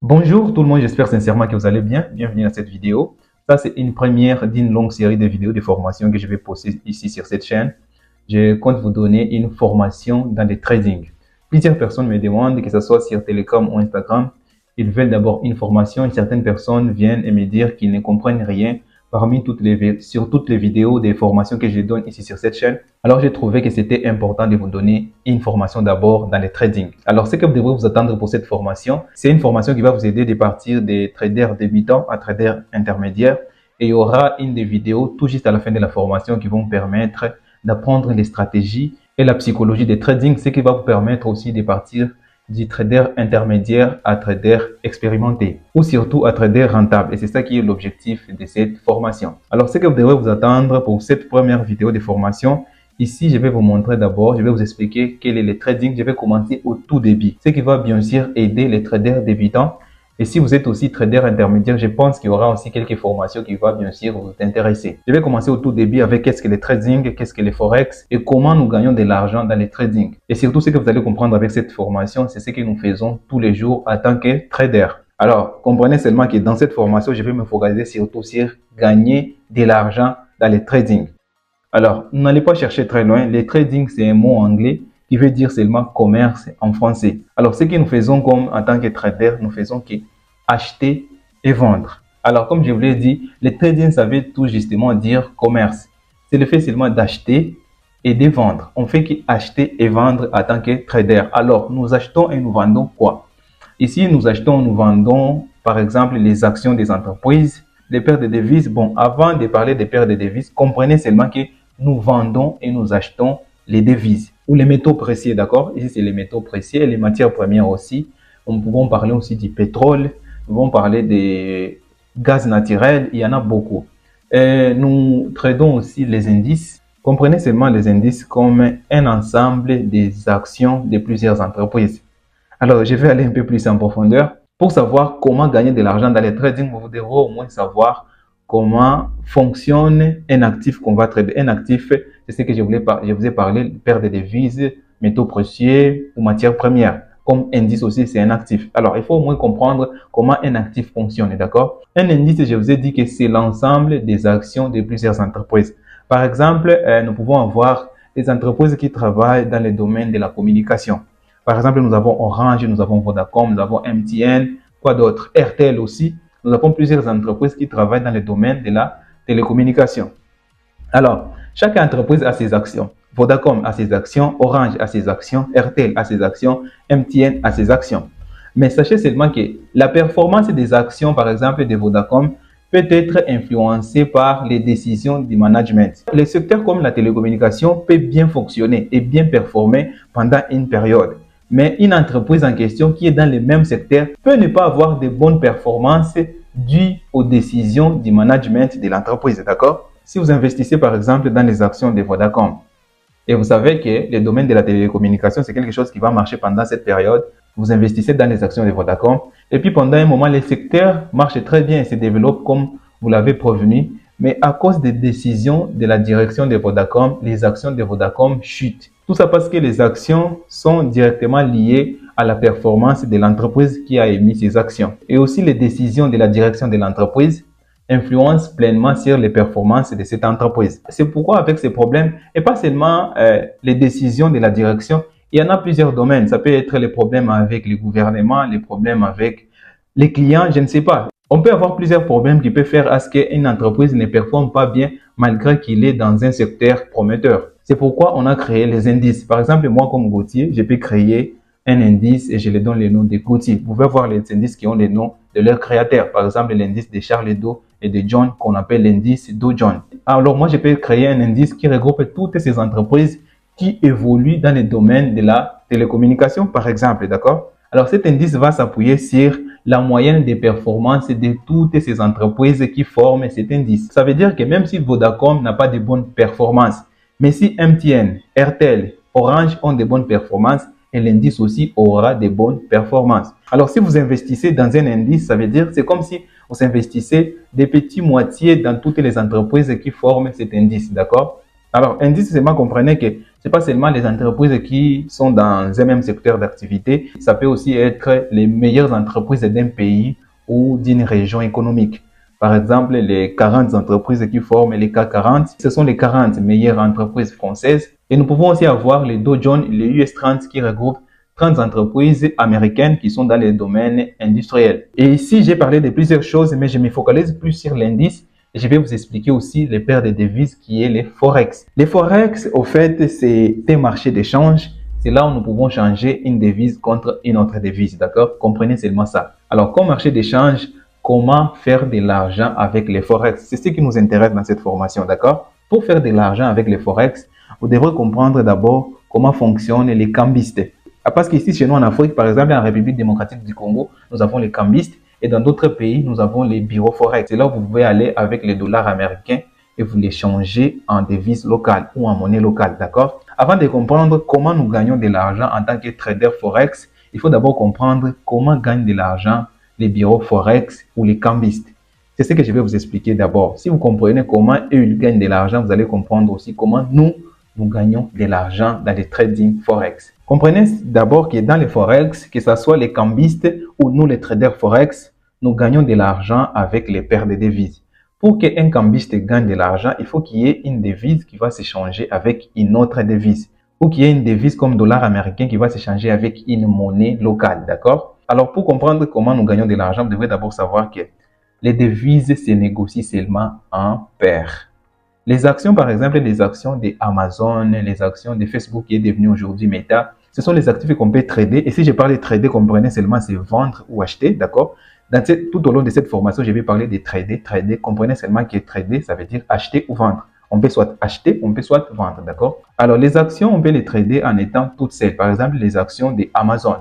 Bonjour tout le monde, j'espère sincèrement que vous allez bien. Bienvenue dans cette vidéo. Ça, c'est une première d'une longue série de vidéos de formation que je vais poster ici sur cette chaîne. Je compte vous donner une formation dans le trading. Plusieurs personnes me demandent, que ce soit sur Telegram ou Instagram, ils veulent d'abord une formation et certaines personnes viennent et me dire qu'ils ne comprennent rien sur toutes les vidéos des formations que je donne ici sur cette chaîne. Alors, j'ai trouvé que c'était important de vous donner une formation d'abord dans le trading. Alors, ce que vous devrez vous attendre pour cette formation, c'est une formation qui va vous aider de partir des traders débutants à traders intermédiaires. Et il y aura une des vidéos tout juste à la fin de la formation qui vont permettre d'apprendre les stratégies et la psychologie des trading, ce qui va vous permettre aussi de partir du trader intermédiaire à trader expérimenté ou surtout à trader rentable. Et c'est ça qui est l'objectif de cette formation. Alors, ce que vous devrez vous attendre pour cette première vidéo de formation, ici, je vais vous montrer d'abord, je vais vous expliquer quel est le trading. Je vais commencer au tout début, ce qui va bien sûr aider les traders débutants. Et si vous êtes aussi trader intermédiaire, je pense qu'il y aura aussi quelques formations qui vont bien sûr vous intéresser. Je vais commencer au tout début avec qu'est-ce que le trading, qu'est-ce que le forex et comment nous gagnons de l'argent dans le trading. Et surtout, ce que vous allez comprendre avec cette formation, c'est ce que nous faisons tous les jours en tant que trader. Alors, comprenez seulement que dans cette formation, je vais me focaliser surtout sur gagner de l'argent dans le trading. Alors, n'allez pas chercher très loin. Le trading, c'est un mot anglais qui veut dire seulement commerce en français. Alors, ce que nous faisons comme en tant que trader, nous faisons que acheter et vendre. Alors, comme je vous l'ai dit, le trading, ça veut tout justement dire commerce. C'est le fait seulement d'acheter et de vendre. On fait qu'acheter et vendre en tant que trader. Alors, nous achetons et nous vendons quoi? Ici, nous achetons, nous vendons, par exemple, les actions des entreprises, les paires de devises. Bon, avant de parler des paires de devises, comprenez seulement que nous vendons et nous achetons les devises ou les métaux précieux, d'accord? Ici, c'est les métaux précieux et les matières premières aussi. On peut parler aussi du pétrole, nous pouvons parler des gaz naturels, il y en a beaucoup. Nous tradons aussi les indices. Comprenez seulement les indices comme un ensemble des actions de plusieurs entreprises. Alors, je vais aller un peu plus en profondeur. Pour savoir comment gagner de l'argent dans les trading, vous devrez au moins savoir comment fonctionne un actif qu'on va trader. Un actif, c'est ce que je vous ai parlé, paire de devises, métaux précieux ou matières premières. Comme indice aussi, c'est un actif. Alors, il faut au moins comprendre comment un actif fonctionne, d'accord? Un indice, je vous ai dit que c'est l'ensemble des actions de plusieurs entreprises. Par exemple, nous pouvons avoir des entreprises qui travaillent dans le domaine de la communication. Par exemple, nous avons Orange, nous avons Vodacom, nous avons MTN, quoi d'autre? RTL aussi. Nous avons plusieurs entreprises qui travaillent dans le domaine de la télécommunication. Alors, chaque entreprise a ses actions. Vodacom a ses actions, Orange a ses actions, RTL a ses actions, MTN a ses actions. Mais sachez seulement que la performance des actions, par exemple, de Vodacom, peut être influencée par les décisions du management. Les secteurs comme la télécommunication peuvent bien fonctionner et bien performer pendant une période. Mais une entreprise en question qui est dans le même secteur peut ne pas avoir de bonnes performances dues aux décisions du management de l'entreprise, d'accord? Si vous investissez par exemple dans les actions de Vodacom et vous savez que le domaine de la télécommunication, c'est quelque chose qui va marcher pendant cette période, vous investissez dans les actions de Vodacom et puis pendant un moment, le secteur marche très bien et se développe comme vous l'avez prévenu, mais à cause des décisions de la direction de Vodacom, les actions de Vodacom chutent. Tout ça parce que les actions sont directement liées à la performance de l'entreprise qui a émis ces actions. Et aussi les décisions de la direction de l'entreprise influencent pleinement sur les performances de cette entreprise. C'est pourquoi avec ces problèmes, et pas seulement les décisions de la direction, il y en a plusieurs domaines. Ça peut être les problèmes avec le gouvernement, les problèmes avec les clients, je ne sais pas. On peut avoir plusieurs problèmes qui peuvent faire à ce qu'une entreprise ne performe pas bien malgré qu'il est dans un secteur prometteur. C'est pourquoi on a créé les indices. Par exemple, moi comme Gauthier, je peux créer un indice et je lui donne le nom de Gauthier. Vous pouvez voir les indices qui ont les noms de leurs créateurs. Par exemple, l'indice de Charles Hebdo et de John qu'on appelle l'indice Dow Jones. Alors moi, je peux créer un indice qui regroupe toutes ces entreprises qui évoluent dans le domaine de la télécommunication, par exemple, d'accord? Alors cet indice va s'appuyer sur la moyenne des performances de toutes ces entreprises qui forment cet indice. Ça veut dire que même si Vodacom n'a pas de bonnes performances, mais si MTN, RTL, Orange ont de bonnes performances, et l'indice aussi aura de bonnes performances. Alors si vous investissez dans un indice, ça veut dire c'est comme si vous investissez des petits moitiés dans toutes les entreprises qui forment cet indice, d'accord? Alors, indice seulement comprenez que c'est pas seulement les entreprises qui sont dans un même secteur d'activité, ça peut aussi être les meilleures entreprises d'un pays ou d'une région économique. Par exemple, les 40 entreprises qui forment les CAC 40, ce sont les 40 meilleures entreprises françaises. Et nous pouvons aussi avoir les Dow Jones, les US 30 qui regroupent 30 entreprises américaines qui sont dans les domaines industriels. Et ici, j'ai parlé de plusieurs choses, mais je me focalise plus sur l'indice. Et je vais vous expliquer aussi les paires de devises qui est les Forex. Les Forex, au fait, c'est un marché d'échange. C'est là où nous pouvons changer une devise contre une autre devise, d'accord? Comprenez seulement ça. Alors, comme marché d'échange, comment faire de l'argent avec les Forex? C'est ce qui nous intéresse dans cette formation, d'accord? Pour faire de l'argent avec les Forex, vous devrez comprendre d'abord comment fonctionnent les cambistes. Parce qu'ici, chez nous en Afrique, par exemple, en République démocratique du Congo, nous avons les cambistes. Et dans d'autres pays, nous avons les bureaux Forex. C'est là où vous pouvez aller avec les dollars américains et vous les changer en devise locale ou en monnaie locale, d'accord? Avant de comprendre comment nous gagnons de l'argent en tant que trader Forex, il faut d'abord comprendre comment gagnent de l'argent les bureaux Forex ou les cambistes. C'est ce que je vais vous expliquer d'abord. Si vous comprenez comment eux ils gagnent de l'argent, vous allez comprendre aussi comment nous gagnons de l'argent dans les trading Forex. Comprenez d'abord que dans les Forex, que ce soit les cambistes ou nous les traders Forex, nous gagnons de l'argent avec les paires de devises. Pour qu'un cambiste gagne de l'argent, il faut qu'il y ait une devise qui va s'échanger avec une autre devise. Ou qu'il y ait une devise comme dollar américain qui va s'échanger avec une monnaie locale, d'accord? Alors, pour comprendre comment nous gagnons de l'argent, vous devez d'abord savoir que les devises se négocient seulement en paires. Les actions, par exemple, les actions d'Amazon, les actions de Facebook qui est devenu aujourd'hui Meta, ce sont les actifs qu'on peut trader. Et si je parle de trader, comprenez seulement c'est vendre ou acheter, d'accord? Tout au long de cette formation, je vais parler de trader. Trader, comprenez seulement que trader, ça veut dire acheter ou vendre. On peut soit acheter, on peut soit vendre, d'accord? Alors, les actions, on peut les trader en étant toutes seules. Par exemple, les actions d'Amazon.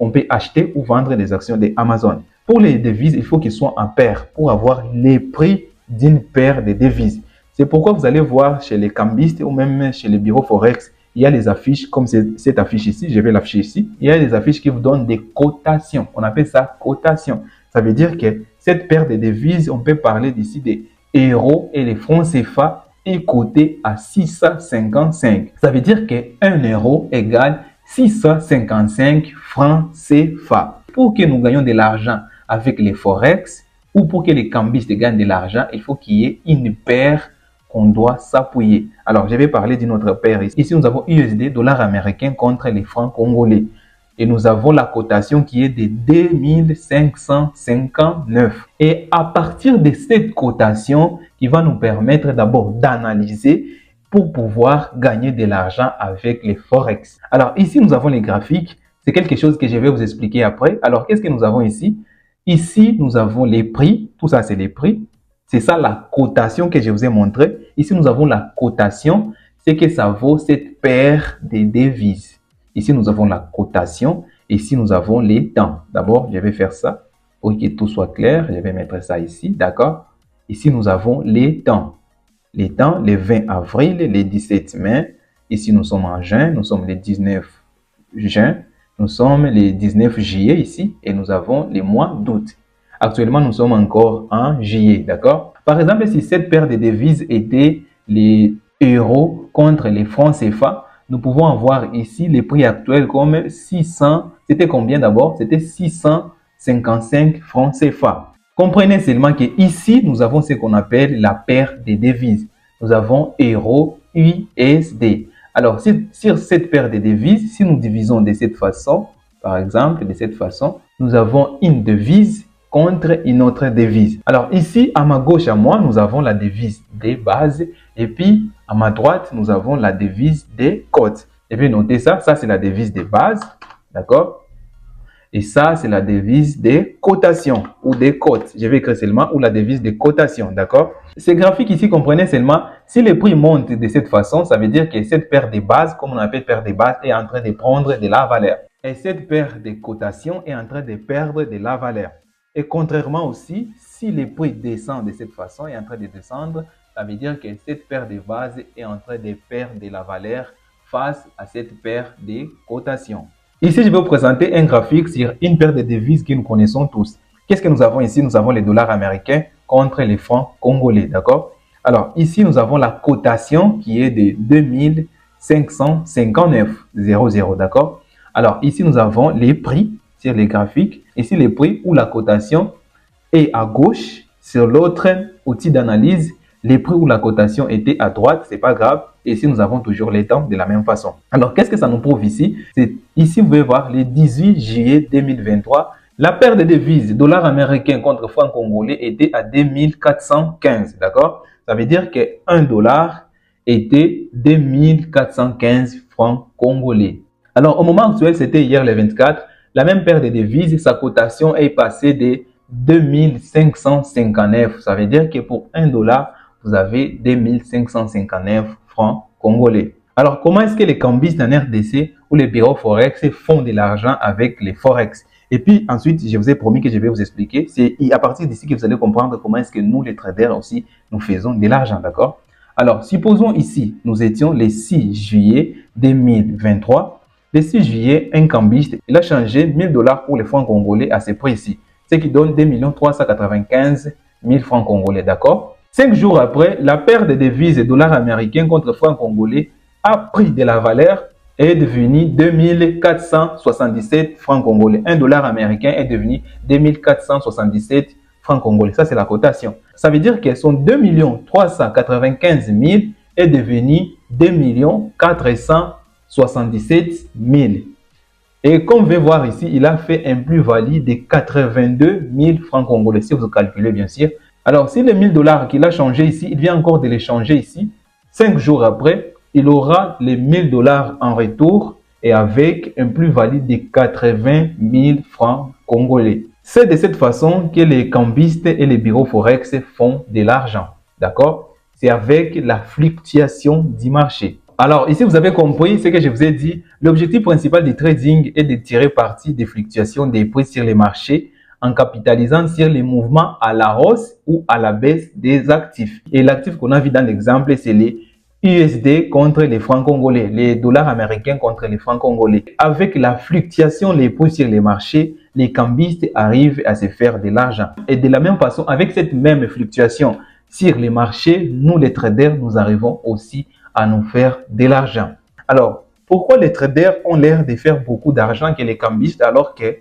On peut acheter ou vendre les actions d'Amazon. Pour les devises, il faut qu'ils soient en paire pour avoir les prix d'une paire de devises. C'est pourquoi vous allez voir chez les cambistes ou même chez les bureaux Forex, il y a les affiches comme cette affiche ici, je vais l'afficher ici. Il y a des affiches qui vous donnent des cotations. On appelle ça cotation. Ça veut dire que cette paire de devises, on peut parler d'ici des euros et les francs CFA est coté à 655. Ça veut dire que 1 euro égale 655 francs CFA. Pour que nous gagnions de l'argent avec les Forex ou pour que les cambistes gagnent de l'argent, il faut qu'il y ait une paire qu'on doit s'appuyer. Alors, je vais parler d'une autre paire ici. Ici, nous avons USD, dollar américain contre les francs congolais. Et nous avons la cotation qui est de 2559. Et à partir de cette cotation qui va nous permettre d'abord d'analyser pour pouvoir gagner de l'argent avec les Forex. Alors ici, nous avons les graphiques. C'est quelque chose que je vais vous expliquer après. Alors, qu'est-ce que nous avons ici? Ici, nous avons les prix. Tout ça, c'est les prix. C'est ça la cotation que je vous ai montré. Ici, nous avons la cotation. C'est que ça vaut cette paire de devises. Ici, nous avons la cotation. Ici, nous avons les temps. D'abord, je vais faire ça pour que tout soit clair. Je vais mettre ça ici, d'accord? Ici, nous avons les temps. Les temps, les 20 avril, les 17 mai. Ici, nous sommes en juin. Nous sommes les 19 juin. Nous sommes les 19 juillet ici. Et nous avons les mois d'août. Actuellement, nous sommes encore en juillet, d'accord? Par exemple, si cette paire de devises était les euros contre les francs CFA, nous pouvons avoir ici les prix actuels comme 600. C'était combien d'abord? C'était 655 francs CFA. Comprenez seulement que ici, nous avons ce qu'on appelle la paire de devises. Nous avons euro USD. Alors, sur cette paire de devises, si nous divisons de cette façon, par exemple, de cette façon, nous avons une devise contre une autre devise. Alors ici, à ma gauche, à moi, nous avons la devise des bases. Et puis, à ma droite, nous avons la devise des cotes. Et puis, notez ça, ça c'est la devise des bases. D'accord? Et ça, c'est la devise des cotations ou des cotes. Je vais écrire seulement ou la devise des cotations. D'accord? Ces graphiques ici, comprenez seulement, si les prix montent de cette façon, ça veut dire que cette paire de bases, comme on appelle paire de bases, est en train de prendre de la valeur. Et cette paire de cotations est en train de perdre de la valeur. Et contrairement aussi, si les prix descendent de cette façon, est en train de descendre, ça veut dire que cette paire de bases est en train de perdre de la valeur face à cette paire de cotations. Ici, je vais vous présenter un graphique sur une paire de devises que nous connaissons tous. Qu'est-ce que nous avons ici? Nous avons les dollars américains contre les francs congolais, d'accord? Alors, ici, nous avons la cotation qui est de 2559,00, d'accord? Alors, ici, nous avons les prix sur les graphiques. Ici, les prix ou la cotation. Et à gauche, sur l'autre outil d'analyse, les prix ou la cotation étaient à droite, c'est pas grave. Et ici, nous avons toujours les temps de la même façon. Alors, qu'est-ce que ça nous prouve ici? Ici, vous pouvez voir le 18 juillet 2023, la paire de devises dollar américain contre franc congolais était à 2415, d'accord? Ça veut dire que 1 dollar était 2415 francs congolais. Alors, au moment actuel, c'était hier le 24, la même paire de devises, sa cotation est passée de 2559. Ça veut dire que pour 1 dollar, vous avez 2559 francs congolais. Alors, comment est-ce que les cambistes en RDC ou les bureaux Forex font de l'argent avec les Forex? Et puis ensuite, je vous ai promis que je vais vous expliquer. C'est à partir d'ici que vous allez comprendre comment est-ce que nous, les traders aussi, nous faisons de l'argent, d'accord? Alors, supposons ici, nous étions le 6 juillet 2023. Le 6 juillet, un cambiste, il a changé 1000 dollars pour les francs congolais à ce prix-ci, ce qui donne 2 395 000 francs congolais, d'accord? 5 jours après, la paire de devises dollars américains contre francs congolais a pris de la valeur et est devenu 2477 francs congolais. 1 dollar américain est devenu 2477 francs congolais. Ça, c'est la cotation. Ça veut dire que son 2 395 000 est devenu 2 477 000. Et comme vous pouvez voir ici, il a fait un plus-value de 82 000 francs congolais, si vous calculez bien sûr. Alors, si les 1000 dollars qu'il a changé ici, il vient encore de les changer ici. 5 jours après, il aura les 1000 dollars en retour et avec un plus-value de 80 000 francs congolais. C'est de cette façon que les cambistes et les bureaux Forex font de l'argent. D'accord? C'est avec la fluctuation du marché. Alors, ici, vous avez compris ce que je vous ai dit. L'objectif principal du trading est de tirer parti des fluctuations des prix sur les marchés en capitalisant sur les mouvements à la hausse ou à la baisse des actifs. Et l'actif qu'on a vu dans l'exemple, c'est les USD contre les francs congolais, les dollars américains contre les francs congolais. Avec la fluctuation des prix sur les marchés, les cambistes arrivent à se faire de l'argent. Et de la même façon, avec cette même fluctuation sur les marchés, nous les traders, nous arrivons aussi à nous faire de l'argent. Alors, pourquoi les traders ont l'air de faire beaucoup d'argent que les cambistes alors que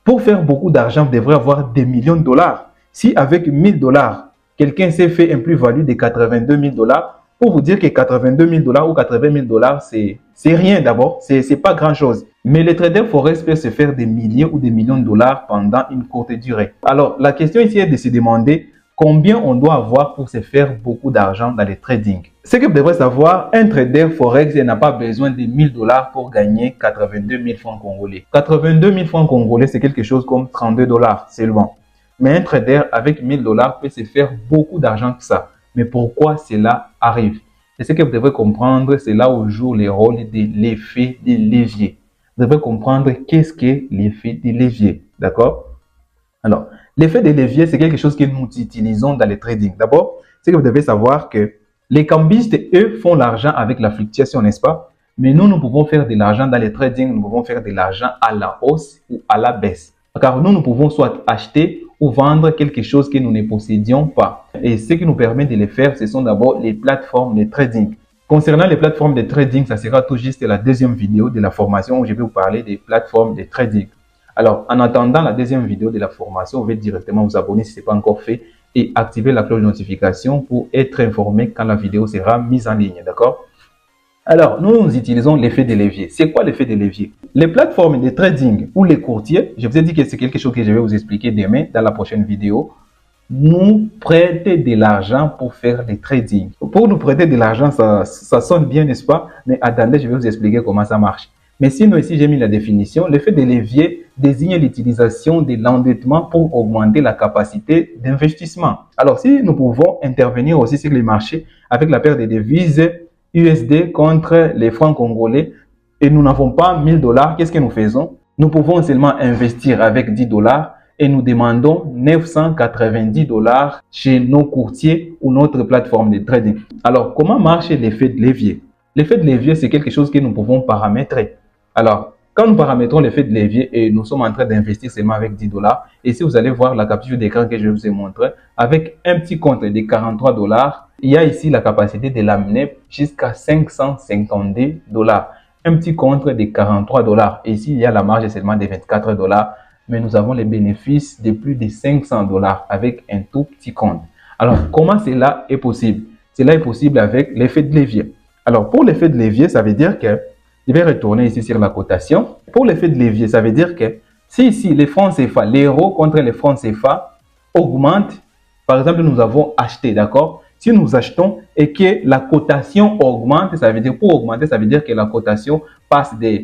pour faire beaucoup d'argent, vous devrez avoir des millions de dollars. Si avec 1000 dollars, quelqu'un s'est fait un plus-value de 82 000 dollars, pour vous dire que 82 000 dollars ou 80 000 dollars, c'est rien d'abord, c'est pas grand-chose. Mais les traders Forex peuvent se faire des milliers ou des millions de dollars pendant une courte durée. Alors, la question ici est de se demander combien on doit avoir pour se faire beaucoup d'argent dans le trading. Ce que vous devrez savoir, un trader Forex n'a pas besoin de 1000 dollars pour gagner 82 000 francs congolais. 82 000 francs congolais, c'est quelque chose comme 32 dollars seulement. Mais un trader avec 1000 dollars peut se faire beaucoup d'argent que ça. Mais pourquoi cela arrive? Et ce que vous devrez comprendre, c'est là où joue le rôle de l'effet de levier. Vous devrez comprendre qu'est-ce que l'effet de levier. D'accord? Alors, l'effet de levier, c'est quelque chose que nous utilisons dans le trading. D'abord, c'est que vous devez savoir que les cambistes, eux, font l'argent avec la fluctuation, n'est-ce pas? Mais nous pouvons faire de l'argent dans le trading, nous pouvons faire de l'argent à la hausse ou à la baisse. Car nous pouvons soit acheter ou vendre quelque chose que nous ne possédions pas. Et ce qui nous permet de le faire, ce sont d'abord les plateformes de trading. Concernant les plateformes de trading, ça sera tout juste la deuxième vidéo de la formation où je vais vous parler des plateformes de trading. Alors, en attendant la deuxième vidéo de la formation, vous pouvez directement vous abonner si ce n'est pas encore fait et activer la cloche de notification pour être informé quand la vidéo sera mise en ligne, d'accord? Alors, nous utilisons l'effet de levier. C'est quoi l'effet de levier? Les plateformes de trading ou les courtiers, je vous ai dit que c'est quelque chose que je vais vous expliquer demain dans la prochaine vidéo, nous prêtent de l'argent pour faire des trading. Pour nous prêter de l'argent, ça sonne bien, n'est-ce pas? Mais attendez, je vais vous expliquer comment ça marche. Mais sinon, ici, j'ai mis la définition. L'effet de levier désigne l'utilisation de l'endettement pour augmenter la capacité d'investissement. Alors, si nous pouvons intervenir aussi sur les marchés avec la paire de devises USD contre les francs congolais et nous n'avons pas 1000 dollars, qu'est-ce que nous faisons? Nous pouvons seulement investir avec 10 dollars et nous demandons 990 dollars chez nos courtiers ou notre plateforme de trading. Alors, comment marche l'effet de levier? L'effet de levier, c'est quelque chose que nous pouvons paramétrer. Alors, quand nous paramétrons l'effet de levier et nous sommes en train d'investir seulement avec 10 dollars, et si vous allez voir la capture d'écran que je vous ai montré, avec un petit compte de 43 dollars, il y a ici la capacité de l'amener jusqu'à 552 $. Un petit compte de 43 $. Ici, il y a la marge seulement de 24 $, mais nous avons les bénéfices de plus de 500 $ avec un tout petit compte. Alors, comment cela est possible? Cela est possible avec l'effet de levier. Alors, pour l'effet de levier, ça veut dire que, je vais retourner ici sur la cotation. Pour l'effet de levier, ça veut dire que si ici les francs CFA, l'euro contre les francs CFA augmentent, par exemple, nous avons acheté, d'accord? Si nous achetons et que la cotation augmente, ça veut dire, pour augmenter, ça veut dire que la cotation passe de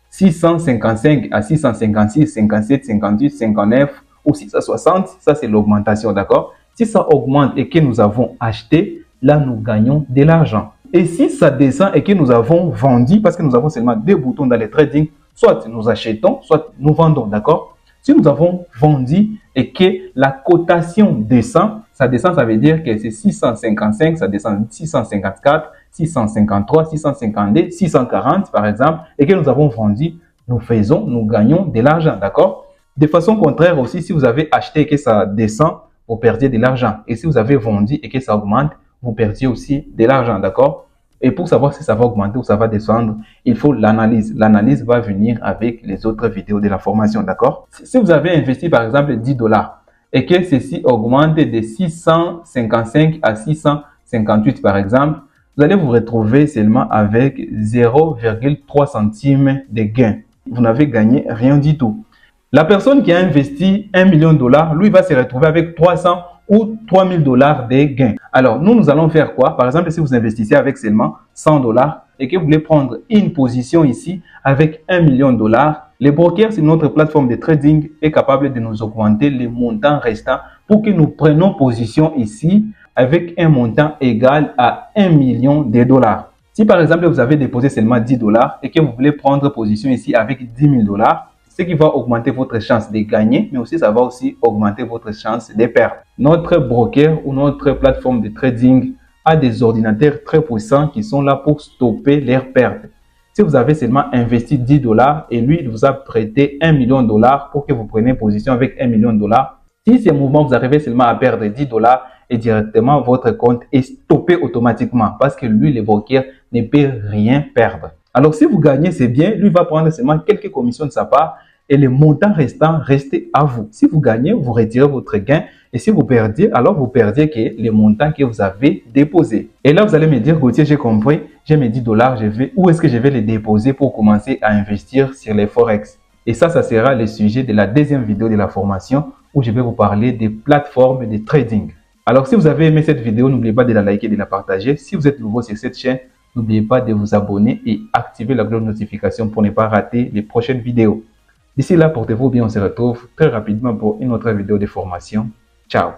655 à 656, 57, 58, 59 ou 660, ça c'est l'augmentation, d'accord? Si ça augmente et que nous avons acheté, là nous gagnons de l'argent. Et si ça descend et que nous avons vendu, parce que nous avons seulement deux boutons dans le trading, soit nous achetons, soit nous vendons, d'accord? Si nous avons vendu et que la cotation descend, ça veut dire que c'est 655, ça descend 654, 653, 652, 640 par exemple, et que nous avons vendu, nous gagnons de l'argent, d'accord? De façon contraire aussi, si vous avez acheté et que ça descend, vous perdiez de l'argent. Et si vous avez vendu et que ça augmente, vous perdiez aussi de l'argent, d'accord? Et pour savoir si ça va augmenter ou ça va descendre, il faut l'analyse. L'analyse va venir avec les autres vidéos de la formation, d'accord? Si vous avez investi par exemple 10 $ et que ceci augmente de 655 à 658 par exemple, vous allez vous retrouver seulement avec 0,3 centimes de gain. Vous n'avez gagné rien du tout. La personne qui a investi 1 million de $, lui va se retrouver avec 300 ou 3000 $ de gains. Alors, nous allons faire quoi? Par exemple, si vous investissez avec seulement 100 $ et que vous voulez prendre une position ici avec 1 million de $, les brokers sur notre plateforme de trading est capable de nous augmenter les montants restants pour que nous prenions position ici avec un montant égal à 1 million de $. Si par exemple, vous avez déposé seulement 10 $ et que vous voulez prendre position ici avec 10 000 $, ce qui va augmenter votre chance de gagner, mais aussi ça va aussi augmenter votre chance de perdre. Notre broker ou notre plateforme de trading a des ordinateurs très puissants qui sont là pour stopper leurs pertes. Si vous avez seulement investi 10 $ et lui, il vous a prêté 1 million de $ pour que vous preniez position avec 1 million de $, si ces mouvements, vous arrivez seulement à perdre 10 $ et directement votre compte est stoppé automatiquement parce que lui, le broker, ne peut rien perdre. Alors, si vous gagnez, c'est bien. Lui va prendre seulement quelques commissions de sa part et les montants restants restent à vous. Si vous gagnez, vous retirez votre gain. Et si vous perdiez, alors vous perdiez que les montants que vous avez déposés. Et là, vous allez me dire, Gauthier, j'ai compris, j'ai mes 10 $, où est-ce que je vais les déposer pour commencer à investir sur les Forex? Et ça sera le sujet de la deuxième vidéo de la formation où je vais vous parler des plateformes de trading. Alors, si vous avez aimé cette vidéo, n'oubliez pas de la liker et de la partager. Si vous êtes nouveau sur cette chaîne, n'oubliez pas de vous abonner et activer la cloche de notification pour ne pas rater les prochaines vidéos. D'ici là, portez-vous bien, on se retrouve très rapidement pour une autre vidéo de formation. Ciao!